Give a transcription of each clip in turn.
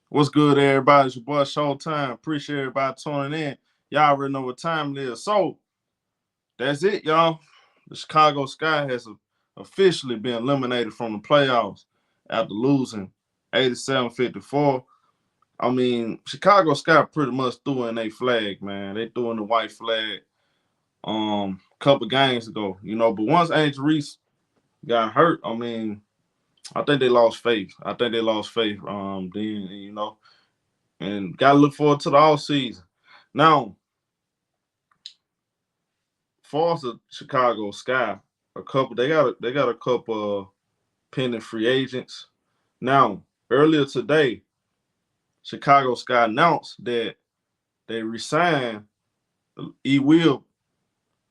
What's good, everybody? It's your boy Showtime. Appreciate everybody tuning in. Y'all already know what time it is. So that's it, y'all. The Chicago Sky has officially been eliminated from the playoffs after losing 87-54. I mean, Chicago Sky pretty much threw in a flag, man. They threw in the white flag a couple games ago, but once Angel Reese got hurt, I mean, I think they lost faith. I think they lost faith then, and gotta look forward to the all season. Now, far as the Chicago Sky, they got a couple pending free agents. Now, earlier today, Chicago Sky announced that they resigned E. Will.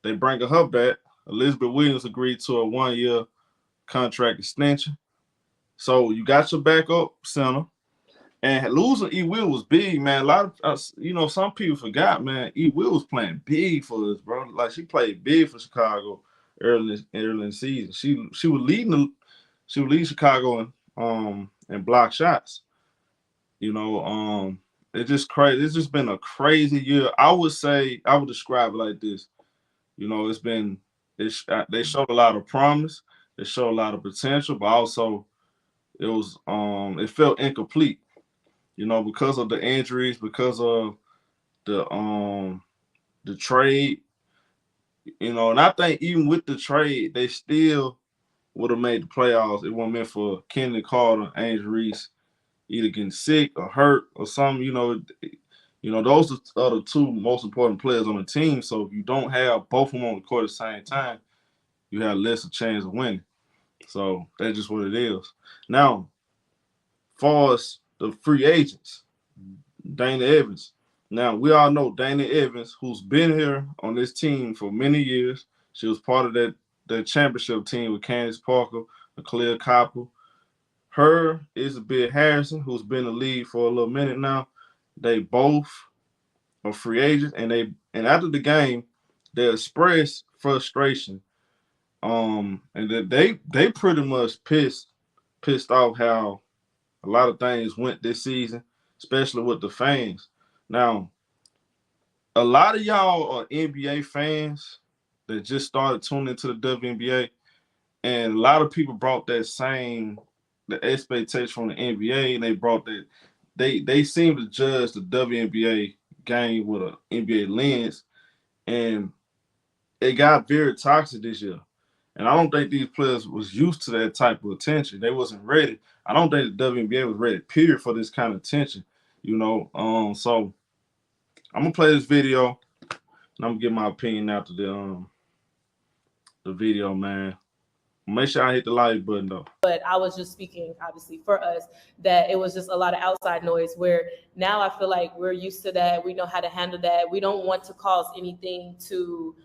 They bring her back. Elizabeth Williams agreed to a 1-year contract extension. So you got your backup center. And losing E. Will was big, man. A lot of us, some people forgot, man. E. Will was playing big for us, bro. Like she played big for Chicago early in the season. She was leading Chicago in block shots. It's just crazy. It's just been a crazy year. I would describe it like this. It's been they showed a lot of promise. They showed a lot of potential, but also it felt incomplete. Because of the injuries, because of the trade, and I think even with the trade, they still would have made the playoffs. It wasn't meant for Kennedy Carter, Angel Reese, either getting sick or hurt or something. Those are the two most important players on the team. So if you don't have both of them on the court at the same time, you have less a chance of winning. So that's just what it is. Now, far as the free agents, Dana Evans. Now, we all know Dana Evans, who's been here on this team for many years. She was part of that championship team with Candace Parker, Khalil Copper. Her, Isabel Harrison, who's been in the league for a little minute now. They both are free agents, and after the game, they expressed frustration. And that they pretty much pissed off how a lot of things went this season, especially with the fans. Now, a lot of y'all are NBA fans that just started tuning into the WNBA, and a lot of people brought the expectation from the NBA, and they brought that they seem to judge the WNBA game with an NBA lens, and it got very toxic this year. And I don't think these players was used to that type of attention. They wasn't ready. I don't think the WNBA was ready, period, for this kind of attention. So I'm gonna play this video and I'm gonna give my opinion after the video, man. Make sure I hit the like button though. But I was just speaking, obviously, for us, that it was just a lot of outside noise where now I feel like we're used to that. We know how to handle that. We don't want to cause anything to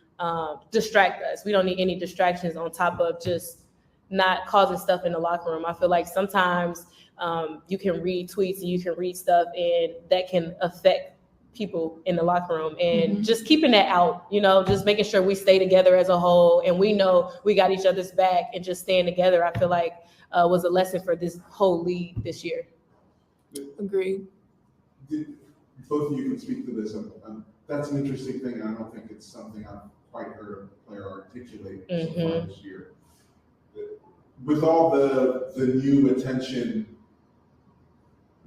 distract us. We don't need any distractions on top of just not causing stuff in the locker room. I feel like sometimes you can read tweets and you can read stuff and that can affect people in the locker room, and just keeping that out, just making sure we stay together as a whole and we know we got each other's back and just staying together, I feel like was a lesson for this whole league this year. Agreed. Both of you can speak to this. That's an interesting thing, and I don't think it's something I've quite heard a player articulate so far this year. With all the new attention,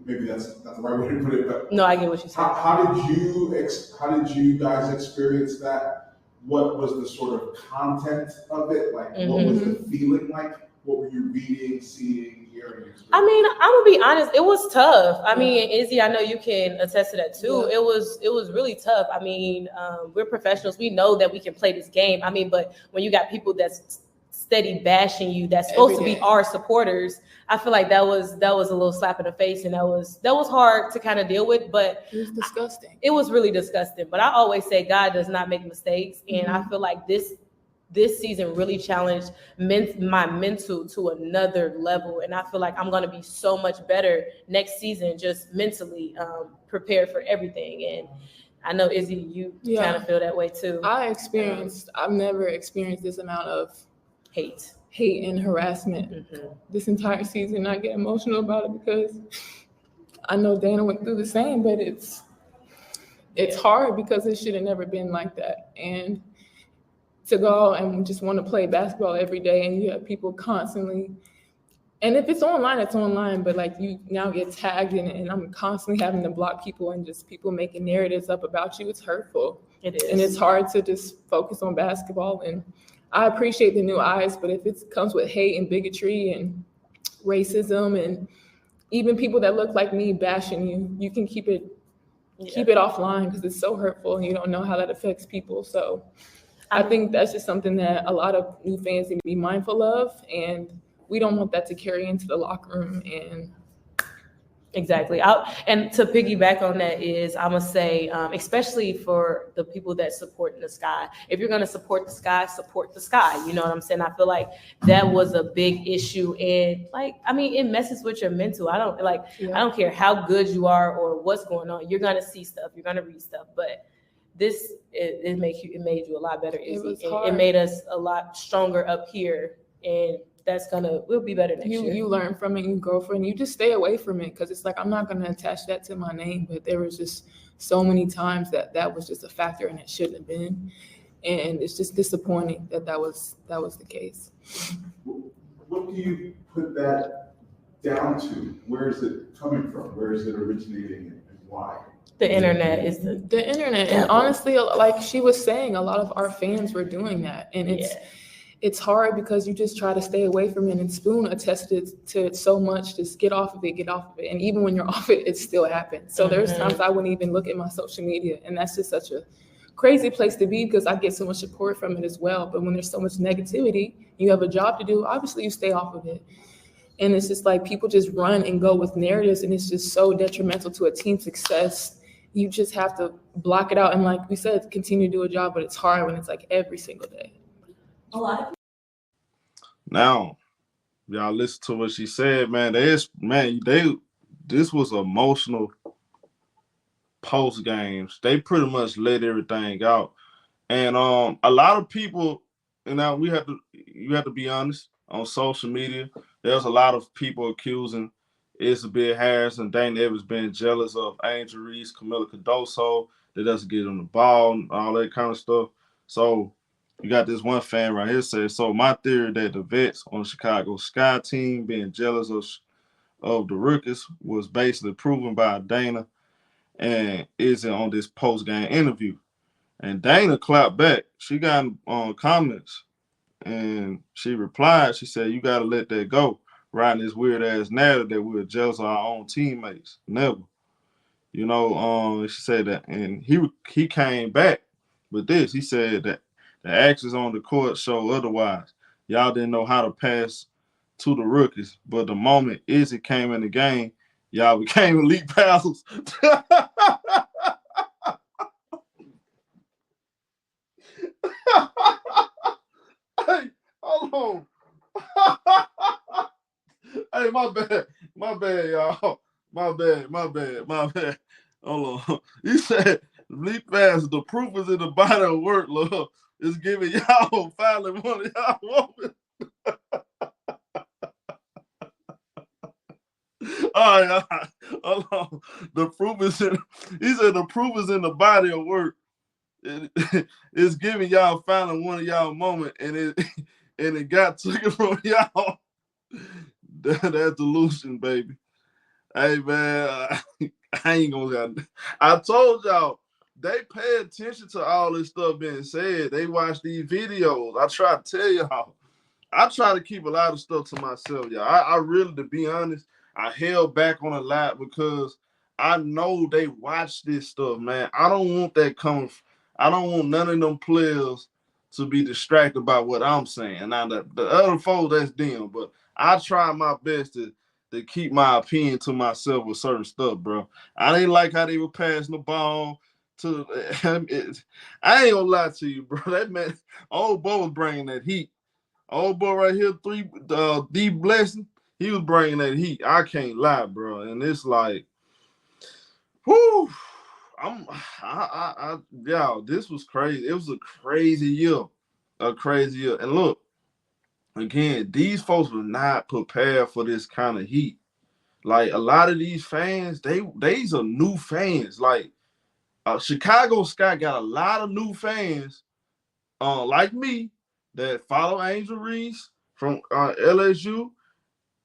maybe that's not the right way to put it, but no, I get what you're saying. How did you guys experience that? What was the sort of content of it? Like, what was the feeling like? What were you reading, seeing, hearing? I mean, I'm gonna be honest. It was tough. I mean, Izzy, I know you can attest to that too. Yeah. It was really tough. I mean, we're professionals. We know that we can play this game. I mean, but when you got people that's steady bashing you, that's supposed to be our supporters, I feel like that was a little slap in the face, and that was hard to kind of deal with. But it was disgusting. It was really disgusting. But I always say God does not make mistakes, and I feel like this season really challenged my mental to another level, and I feel like I'm going to be so much better next season, just mentally prepared for everything. And I know, Izzy, you kind of feel that way too. I've never experienced this amount of hate and harassment this entire season. I get emotional about it because I know Dana went through the same, but it's hard because it should have never been like that. And to go and just want to play basketball every day, and you have people constantly, and if it's online, it's online, but like you now get tagged in it, and I'm constantly having to block people and just people making narratives up about you. It's hurtful. It is. And it's hard to just focus on basketball. And I appreciate the new eyes, but if it comes with hate and bigotry and racism and even people that look like me bashing you, you can keep it offline because it's so hurtful and you don't know how that affects people. So I think that's just something that a lot of new fans need to be mindful of, and we don't want that to carry into the locker room. And exactly. And to piggyback on that is, I'm gonna say, especially for the people that support the Sky, if you're gonna support the Sky, support the Sky. You know what I'm saying? I feel like that was a big issue, and it messes with your mental. I don't care how good you are or what's going on. You're gonna see stuff. You're gonna read stuff, but it made you a lot better. It made us a lot stronger up here, and we'll be better next year. You learn from it, you grow from it, you just stay away from it, because it's like, I'm not going to attach that to my name, but there was just so many times that was just a factor and it shouldn't have been, and it's just disappointing that was the case. What do you put that down to? Where is it coming from? Where is it originating, and why? The internet is the internet, and honestly, like she was saying, a lot of our fans were doing that, and it's hard because you just try to stay away from it, and Spoon attested to it so much. Just get off of it. And even when you're off it, it still happens. So there's times I wouldn't even look at my social media, and that's just such a crazy place to be because I get so much support from it as well. But when there's so much negativity, you have a job to do, obviously you stay off of it. And it's just like people just run and go with narratives, and it's just so detrimental to a team's success. You just have to block it out. And like we said, continue to do a job, but it's hard when it's like every single day. A lot of Now, y'all listen to what she said, man. This was emotional post games. They pretty much let everything out, and a lot of people. And now you have to be honest. On social media, there's a lot of people accusing Isabel Harris and Dana Evans being jealous of Angel Reese, Kamilla Cardoso, that doesn't get on the ball and all that kind of stuff. So you got this one fan right here says, so my theory that the vets on the Chicago Sky team being jealous of the rookies was basically proven by Dana and isn't on this post-game interview. And Dana clapped back. She got comments and she replied, she said, you got to let that go. Riding this weird-ass narrative that we're jealous of our own teammates. Never. You know, she said that. And he came back with this. He said that the actions on the court show otherwise. Y'all didn't know how to pass to the rookies, but the moment Izzy came in the game, y'all became elite passers. Hey, hold on. Hey, my bad, y'all. My bad. Hold on. You said elite passers. The proof is in the body of work, love. It's giving y'all finally one of y'all woman. All right. Hold on. The proof is in. He said the proof is in the body of work. It's giving y'all finally one of y'all moment, and it got taken from y'all. That's delusion, baby. Hey man, I ain't gonna. I told y'all they pay attention to all this stuff being said. They watch these videos. I try to tell y'all. I try to keep a lot of stuff to myself, y'all. I really, to be honest, I held back on a lot because I know they watch this stuff, man. I don't want that coming. I don't want none of them players to be distracted by what I'm saying. Now, the other folks, that's them. But I try my best to keep my opinion to myself with certain stuff, bro. I didn't like how they were passing the ball to. I ain't gonna lie to you, bro. That man, old boy was bringing that heat. Old boy right here, D Blessing, he was bringing that heat. I can't lie, bro. And it's like, whoo. Y'all, this was crazy. It was a crazy year. And look, again, these folks were not prepared for this kind of heat. Like a lot of these fans, these are new fans. Like Chicago Sky got a lot of new fans, like me, that follow Angel Reese from LSU,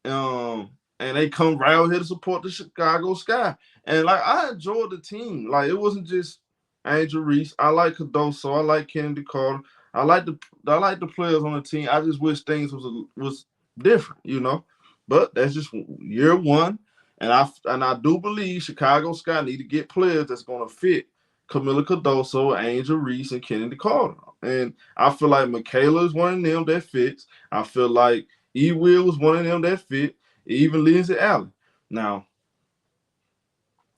and they come right out here to support the Chicago Sky. And like I enjoyed the team. Like it wasn't just Angel Reese. I like Cardoso. I like Kennedy Carter. I like the players on the team. I just wish things was different, you know. But that's just year one, and I do believe Chicago Sky need to get players that's gonna fit Kamilla Cardoso, Angel Reese, and Kennedy Carter. And I feel like Michaela is one of them that fits. I feel like E. Will was one of them that fit. Even Lindsay Allen. Now,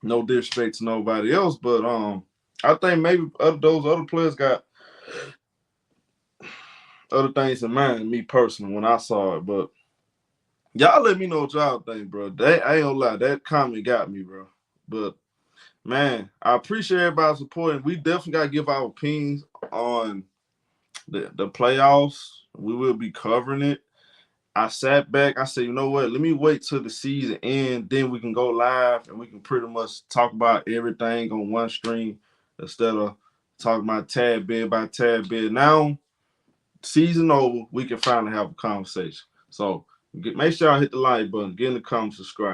no disrespect to nobody else, but I think maybe those other players got other things in mind. Me personally, when I saw it, but y'all let me know what y'all think, bro. I ain't gonna lie, that comment got me, bro. But man, I appreciate everybody supporting. We definitely gotta give our opinions on the playoffs. We will be covering it. I sat back. I said, you know what? Let me wait till the season ends. Then we can go live and we can pretty much talk about everything on one stream instead of talking about tad bit by tad bit. Now, season over, we can finally have a conversation. So make sure y'all hit the like button, get in the comments, subscribe.